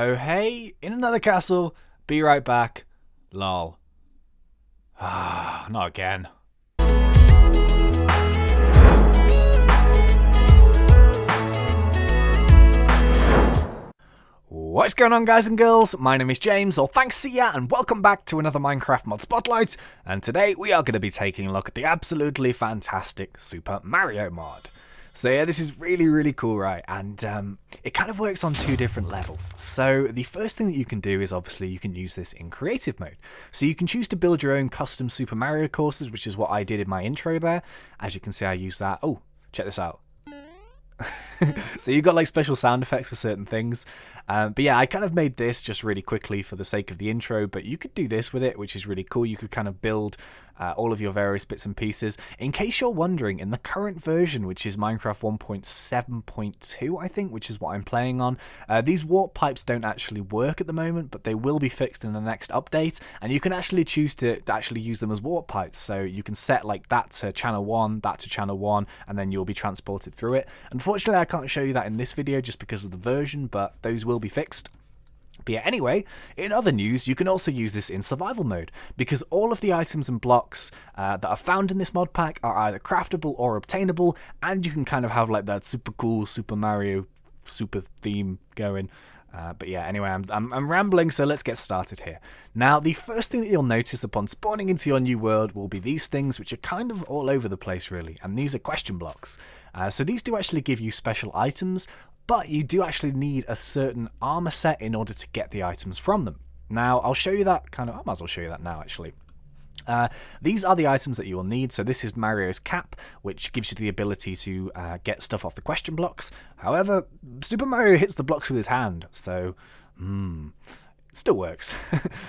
Oh hey, in another castle. Be right back. Lol. Ah, not again. What's going on, guys and girls? My name is James, or ThnxCya, and welcome back to another Minecraft Mod Spotlight. And today we are going to be taking a look at the absolutely fantastic Super Mario mod. So yeah, this is really cool, right? And it kind of works on two different levels. So the first thing that you can do is obviously you can use this in creative mode. So you can choose to build your own custom Super Mario courses, which is what I did in my intro there. As you can see, I use that. Oh, check this out. So you've got like special sound effects for certain things, but yeah, I kind of made this just really quickly for the sake of the intro, but you could do this with it, which is really cool. You could kind of build all of your various bits and pieces. In case you're wondering, in the current version, which is Minecraft 1.7.2, I think, which is what I'm playing on, these warp pipes don't actually work at the moment, but they will be fixed in the next update, and you can actually choose to actually use them as warp pipes. So you can set like that to channel 1, that to channel 1, and then you'll be transported through it. Unfortunately, I can't show you that in this video just because of the version, but those will be fixed. But yeah, anyway, in other news, you can also use this in survival mode, because all of the items and blocks that are found in this mod pack are either craftable or obtainable, and you can kind of have like that super cool Super Mario super theme going. But yeah, anyway, I'm rambling, so let's get started here. Now, the first thing that you'll notice upon spawning into your new world will be these things, which are kind of all over the place, really, and these are question blocks. So these do actually give you special items, but you do actually need a certain armor set in order to get the items from them. Now, I'll show you that I might as well show you that now, actually. These are the items that you will need. So this is Mario's cap, which gives you the ability to get stuff off the question blocks. However, Super Mario hits the blocks with his hand, so it still works.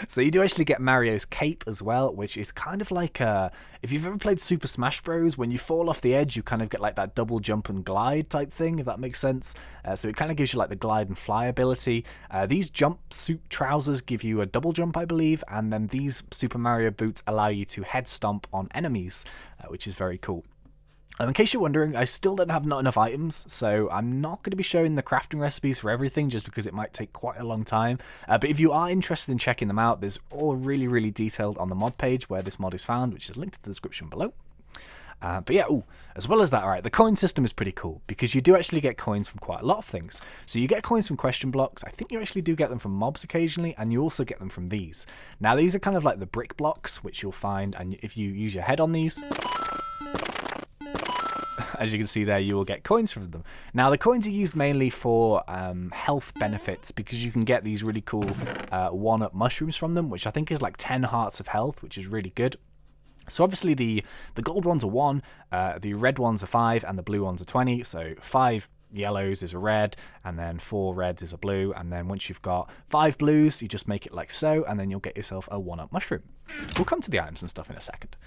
So you do actually get Mario's cape as well, which is kind of like if you've ever played Super Smash Bros, when you fall off the edge, you kind of get like that double jump and glide type thing, if that makes sense. So it kind of gives you like the glide and fly ability. These jumpsuit trousers give you a double jump, I believe, and then these Super Mario boots allow you to head stomp on enemies, which is very cool. In case you're wondering, I still don't have not enough items, so I'm not going to be showing the crafting recipes for everything just because it might take quite a long time. But if you are interested in checking them out, there's all really detailed on the mod page where this mod is found, which is linked in the description below. But yeah, as well as that, alright, the coin system is pretty cool because you do actually get coins from quite a lot of things. So you get coins from question blocks, I think you actually do get them from mobs occasionally, and you also get them from these. Now these are kind of like the brick blocks, which you'll find, and if you use your head on these, as you can see there, you will get coins from them. Now, the coins are used mainly for health benefits because you can get these really cool 1-up mushrooms from them, which I think is like 10 hearts of health, which is really good. So obviously the gold ones are 1, the red ones are 5, and the blue ones are 20. So 5 yellows is a red, and then 4 reds is a blue, and then once you've got 5 blues, you just make it like so, and then you'll get yourself a 1-up mushroom. We'll come to the items and stuff in a second.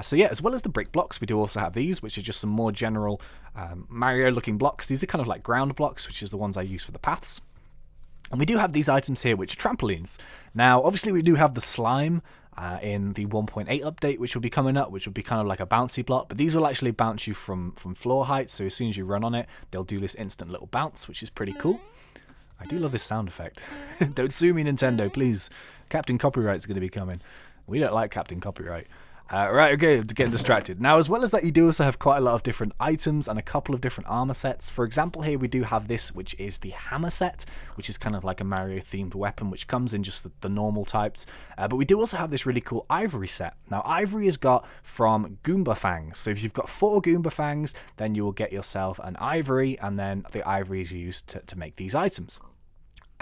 So yeah, as well as the brick blocks, we do also have these, which are just some more general Mario-looking blocks. These are kind of like ground blocks, which is the ones I use for the paths. And we do have these items here, which are trampolines. Now, obviously, we do have the slime in the 1.8 update, which will be coming up, which will be kind of like a bouncy block. But these will actually bounce you from floor height, so as soon as you run on it, they'll do this instant little bounce, which is pretty cool. I do love this sound effect. Don't sue me, Nintendo, please. Captain Copyright's going to be coming. We don't like Captain Copyright. Right, okay, getting distracted. Now, as well as that, you do also have quite a lot of different items and a couple of different armor sets. For example, here we do have this, which is the hammer set, which is kind of like a Mario-themed weapon, which comes in just the normal types. But we do also have this really cool ivory set. Now, ivory is got from Goomba fangs. So if you've got 4 Goomba fangs, then you will get yourself an ivory, and then the ivory is used to make these items.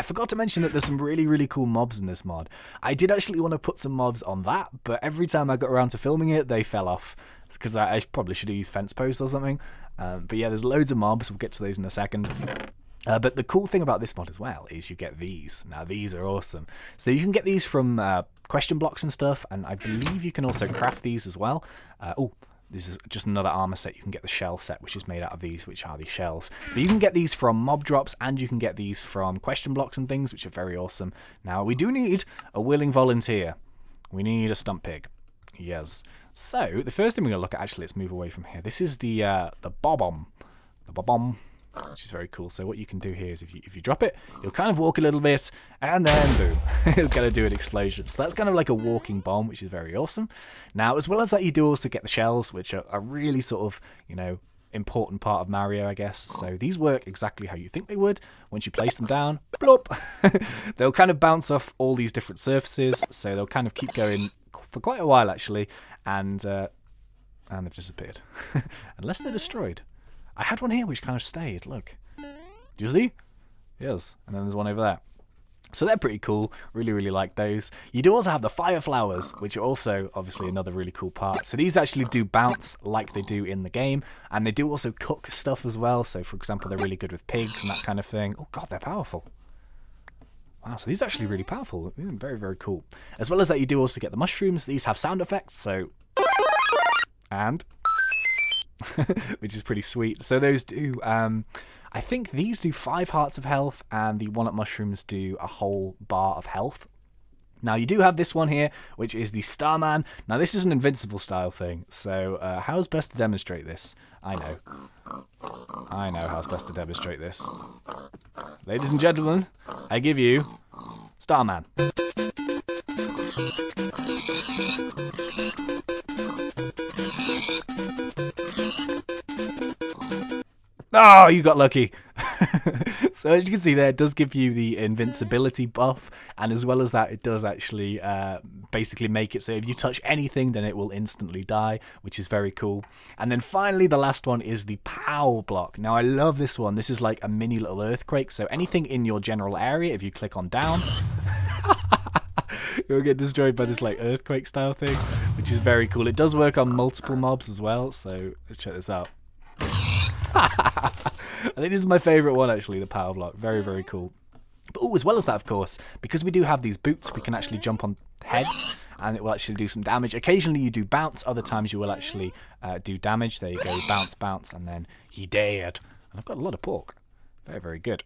I forgot to mention that there's some really cool mobs in this mod. I did actually want to put some mobs on that, but every time I got around to filming it, they fell off. Because I probably should have used fence posts or something. But yeah, there's loads of mobs. We'll get to those in a second. But the cool thing about this mod as well is you get these. Now, these are awesome. So you can get these from question blocks and stuff, and I believe you can also craft these as well. This is just another armor set. You can get the shell set, which is made out of these, which are the shells. But you can get these from mob drops, and you can get these from question blocks and things, which are very awesome. Now, we do need a willing volunteer. We need a stump pig. Yes. So, the first thing we're going to look at, actually, let's move away from here. This is the bob-omb. The bob-omb. which is very cool. So what you can do here is if you drop it, you'll kind of walk a little bit, and then boom, it'll kind of do an explosion. So that's kind of like a walking bomb, which is very awesome. Now, as well as that, you do also get the shells, which are a really sort of, you know, important part of Mario, I guess. So these work exactly how you think they would. Once you place them down, blop, they'll kind of bounce off all these different surfaces. So they'll kind of keep going for quite a while, actually, and they've disappeared, unless they're destroyed. I had one here which kind of stayed. Look, do you see? Yes, and then there's one over there. So they're pretty cool. Really, really like those. You do also have the fire flowers, which are also obviously another really cool part. So these actually do bounce like they do in the game, and they do also cook stuff as well. So for example, they're really good with pigs and that kind of thing. Oh god, they're powerful. Wow, so these are actually really powerful. Very, very cool. As well as that, you do also get the mushrooms. These have sound effects, so... and... which is pretty sweet. So those do... I think these do 5 hearts of health, and the walnut mushrooms do a whole bar of health. Now, you do have this one here, which is the Starman. Now, this is an invincible style thing, so how's best to demonstrate this? I know how's best to demonstrate this. Ladies and gentlemen, I give you Starman. Oh, you got lucky. So as you can see there, it does give you the invincibility buff, and as well as that, it does actually basically make it so if you touch anything, then it will instantly die, which is very cool. And then finally, the last one is the POW block. Now, I love this one. This is like a mini little earthquake, so anything in your general area, if you click on down, you'll get destroyed by this like earthquake style thing, which is very cool. It does work on multiple mobs as well, so let's check this out. I think this is my favourite one, actually, the power block. Very, very cool. But as well as that, of course, because we do have these boots, we can actually jump on heads, and it will actually do some damage. Occasionally you do bounce, other times you will actually do damage. There you go, bounce, bounce, and then he dead. And I've got a lot of pork. Very, very good.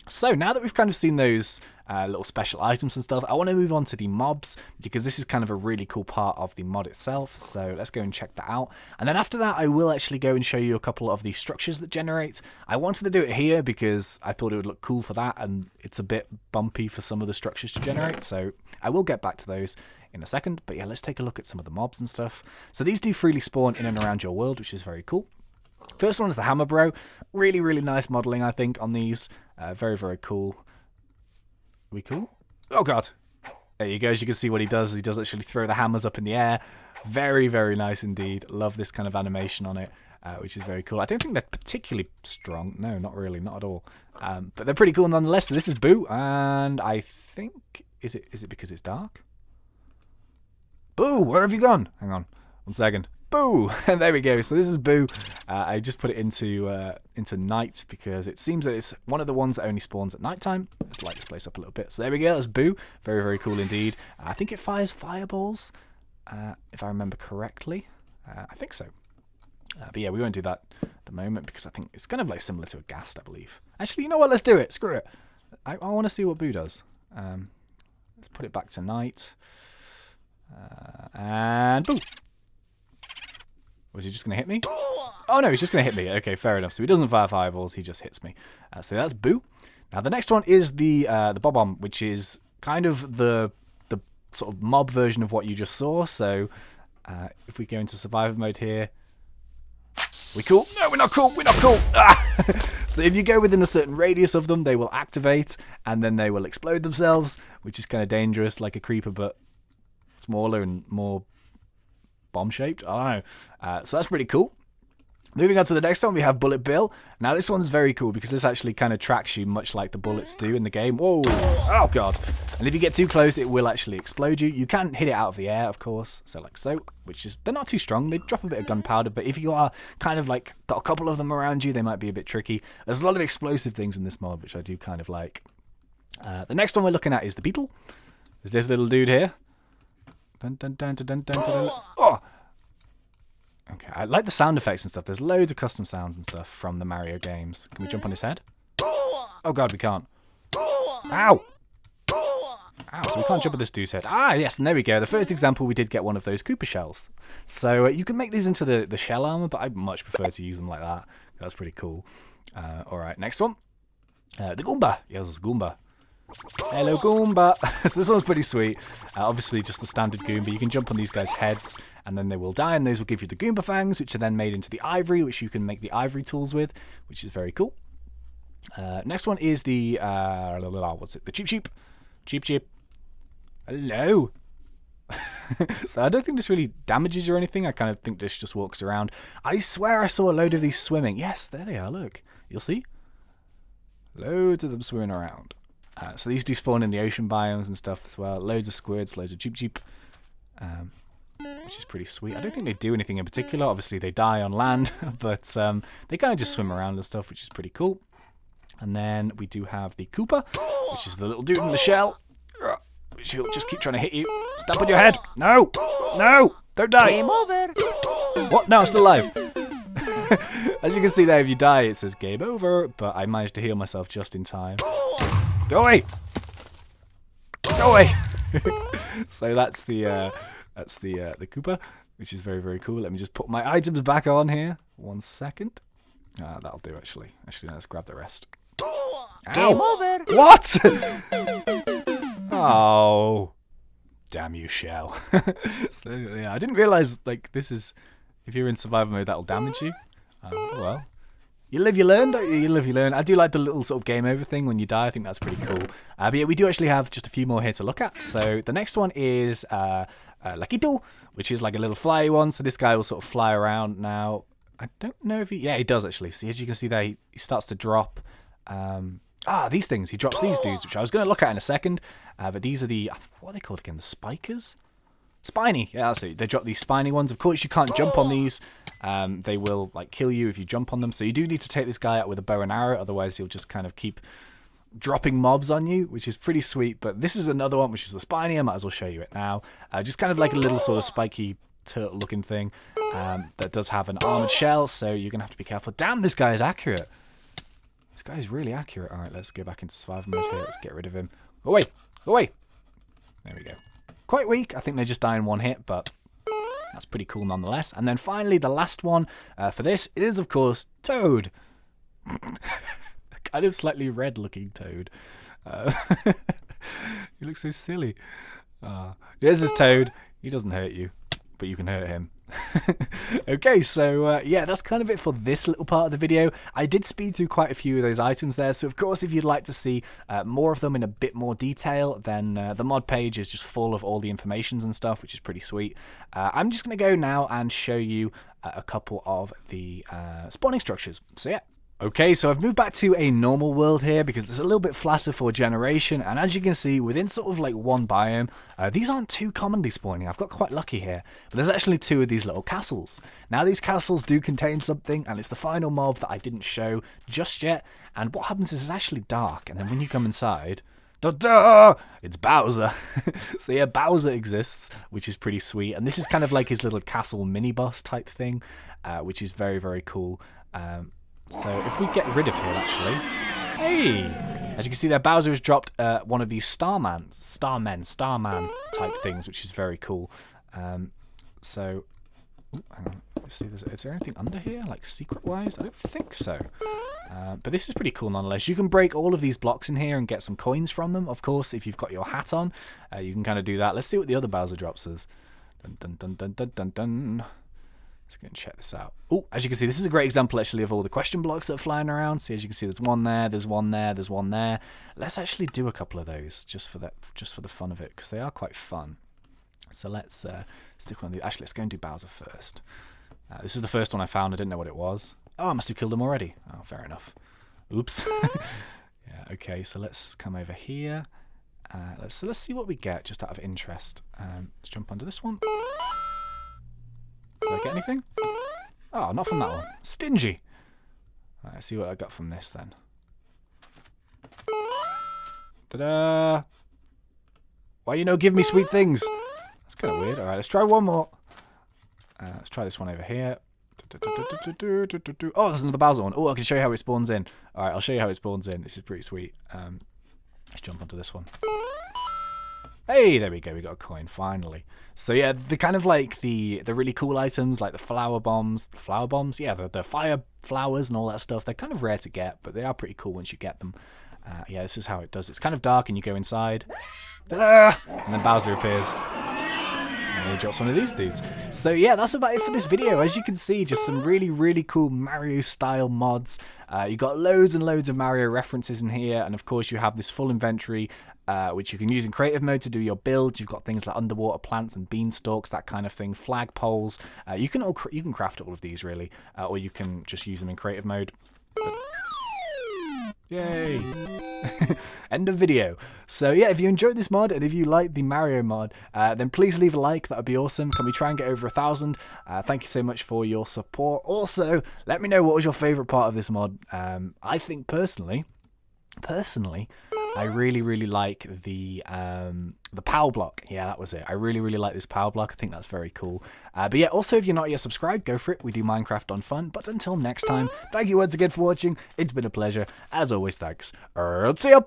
So now that we've kind of seen those little special items and stuff, I want to move on to the mobs, because this is kind of a really cool part of the mod itself. So let's go and check that out. And then after that, I will actually go and show you a couple of the structures that generate. I wanted to do it here because I thought it would look cool for that, and it's a bit bumpy for some of the structures to generate. So I will get back to those in a second. But yeah, let's take a look at some of the mobs and stuff. So these do freely spawn in and around your world, which is very cool. First one is the Hammer Bro. Really, really nice modelling, I think, on these. Very, very cool. Are we cool? Oh, God. There you go. As you can see what he does. He does actually throw the hammers up in the air. Very, very nice indeed. Love this kind of animation on it, which is very cool. I don't think they're particularly strong. No, not really. Not at all. But they're pretty cool nonetheless. So this is Boo. And I think... Is it because it's dark? Boo, where have you gone? Hang on. 1 second. Boo! And there we go. So this is Boo. I just put it into night because it seems that it's one of the ones that only spawns at nighttime. Let's light this place up a little bit. So there we go. That's Boo. Very, very cool indeed. I think it fires fireballs, if I remember correctly. I think so. But yeah, we won't do that at the moment because I think it's kind of like similar to a ghast, I believe. Actually, you know what? Let's do it. Screw it. I want to see what Boo does. Let's put it back to night. And Boo! Was he just going to hit me? Oh, no, he's just going to hit me. Okay, fair enough. So he doesn't fire fireballs, he just hits me. So that's Boo. Now, the next one is the Bob-omb, which is kind of the sort of mob version of what you just saw. So if we go into survivor mode here... We cool? No, we're not cool. We're not cool. So if you go within a certain radius of them, they will activate, and then they will explode themselves, which is kind of dangerous, like a creeper, but smaller and more... bomb-shaped? I don't know. So that's pretty cool. Moving on to the next one, we have Bullet Bill. Now, this one's very cool because this actually kind of tracks you much like the bullets do in the game. Whoa! Oh, God. And if you get too close, it will actually explode you. You can hit it out of the air, of course. So, like so, which is... They're not too strong. They drop a bit of gunpowder, but if you are kind of, like, got a couple of them around you, they might be a bit tricky. There's a lot of explosive things in this mod, which I do kind of like. The next one we're looking at is the Beetle. There's this little dude here. Dun, dun, dun, dun, dun, dun, dun. Oh! Okay, I like the sound effects and stuff. There's loads of custom sounds and stuff from the Mario games. Can we jump on his head? Oh god, we can't. Ow! Ow, so we can't jump on this dude's head. Ah, yes, and there we go. The first example, we did get one of those Koopa shells. So you can make these into the shell armor, but I much prefer to use them like that. That's pretty cool. Alright, next one. The Goomba. Yes, Goomba. Hello, Goomba. So this one's pretty sweet. Obviously, just the standard Goomba. You can jump on these guys' heads, and then they will die, and those will give you the Goomba fangs, which are then made into the ivory, which you can make the ivory tools with, which is very cool. Next one is the what's it? The Cheep Cheep. Cheep Cheep. Hello. So I don't think this really damages you or anything. I kind of think this just walks around. I swear I saw a load of these swimming. Yes, there they are. Look, you'll see. Loads of them swimming around. So these do spawn in the ocean biomes and stuff as well. Loads of squids, loads of Cheep Cheep, which is pretty sweet. I don't think they do anything in particular. Obviously, they die on land, but they kind of just swim around and stuff, which is pretty cool. And then we do have the Koopa, which is the little dude in the shell, which he'll just keep trying to hit you. Stamp on your head. No! No! Don't die! Game over! What? No, I'm still alive. As you can see there, if you die, it says game over, but I managed to heal myself just in time. Go away! Go away! So that's the Koopa, which is very, very cool. Let me just put my items back on here. 1 second. That'll do, actually. Actually, let's grab the rest. Game over! What? Oh. Damn you, Shell. So, yeah, I didn't realise, like, this is... If you're in survival mode, that'll damage you. Oh, well. You live, you learn, don't you? You live, you learn. I do like the little sort of game over thing when you die. I think that's pretty cool. But yeah, we do actually have just a few more here to look at. So the next one is Lakito, which is like a little fly one. So this guy will sort of fly around now. I don't know if he... Yeah, he does actually. See, as you can see there, he starts to drop... these things. He drops these dudes, which I was going to look at in a second. But these are the... What are they called again? The spikers? Spiny. Yeah, that's it. They drop these spiny ones. Of course, you can't jump on these. They will like kill you if you jump on them. So you do need to take this guy out with a bow and arrow. Otherwise, he'll just kind of keep dropping mobs on you, which is pretty sweet. But this is another one, which is the spiny. I might as well show you it now. Just kind of like a little sort of spiky turtle-looking thing that does have an armored shell. So you're going to have to be careful. Damn, this guy is accurate. This guy is really accurate. All right, let's go back into survival mode here. Let's get rid of him. Away! Away! There we go. Quite weak. I think they just die in one hit, but that's pretty cool nonetheless. And then finally, the last one for this is, of course, Toad. Kind of slightly red-looking Toad. He looks so silly. This is Toad. He doesn't hurt you, but you can hurt him. Okay, so yeah, that's kind of it for this little part of the video. I did speed through quite a few of those items there, so of course if you'd like to see more of them in a bit more detail, then the mod page is just full of all the informations and stuff, which is pretty sweet. I'm just going to go now and show you a couple of the spawning structures. So yeah. Okay, so I've moved back to a normal world here because it's a little bit flatter for generation, and as you can see, within sort of like one biome, these aren't too commonly spawning. I've got quite lucky here, but there's actually 2 of these little castles. Now these castles do contain something, and it's the final mob that I didn't show just yet, and what happens is it's actually dark, and then when you come inside, da-da! It's Bowser. So yeah, Bowser exists, which is pretty sweet, and this is kind of like his little castle mini-boss type thing, which is very, very cool. So if we get rid of him, actually, hey, as you can see there, Bowser has dropped one of these Starman type things, which is very cool. So, hang on, let's see, is there anything under here, like secret-wise? I don't think so. But this is pretty cool nonetheless. You can break all of these blocks in here and get some coins from them. Of course, if you've got your hat on, you can kind of do that. Let's see what the other Bowser drops is. Dun dun dun dun dun dun dun. Let's go and check this out. Oh, as you can see, this is a great example actually of all the question blocks that are flying around. See, as you can see, there's one there, there's one there, there's one there. Let's actually do a couple of those just for the fun of it, because they are quite fun. So let's stick one of these. Actually, let's go and do Bowser first. This is the first one I found. I didn't know what it was. Oh, I must have killed him already. Oh, fair enough. Oops. Yeah. Okay. So let's come over here. Let's see what we get just out of interest. Let's jump onto this one. Did I get anything? Oh, not from that one. Stingy. Right, let's see what I got from this then. Ta-da! Why you no give me sweet things? That's kind of weird. Alright, let's try one more. Let's try this one over here. Oh, there's another Bowser one. Oh, I can show you how it spawns in. Alright, I'll show you how it spawns in. This is pretty sweet. Let's jump onto this one. Hey, there we go. We got a coin finally. So yeah, the kind of like the really cool items like the flower bombs, yeah, the fire flowers and all that stuff. They're kind of rare to get, but they are pretty cool once you get them. Yeah, this is how it does. It's kind of dark, and you go inside, and then Bowser appears. And he drops one of these dudes. So yeah, that's about it for this video. As you can see, just some really cool Mario style mods. You got loads and loads of Mario references in here, and of course you have this full inventory, which you can use in creative mode to do your build. You've got things like underwater plants and beanstalks, that kind of thing, flag poles. You can craft all of these really, or you can just use them in creative mode. Yay! End of video. So yeah, if you enjoyed this mod and if you like the Mario mod, then please leave a like. That would be awesome. Can we try and get over 1,000? Thank you so much for your support. Also, let me know what was your favourite part of this mod. I think personally, I really like the POW block. Yeah, that was it. I really like this POW block. I think that's very cool. But yeah, also if you're not yet subscribed, go for it. We do Minecraft on fun. But until next time, thank you once again for watching. It's been a pleasure. As always, thanks. See ya.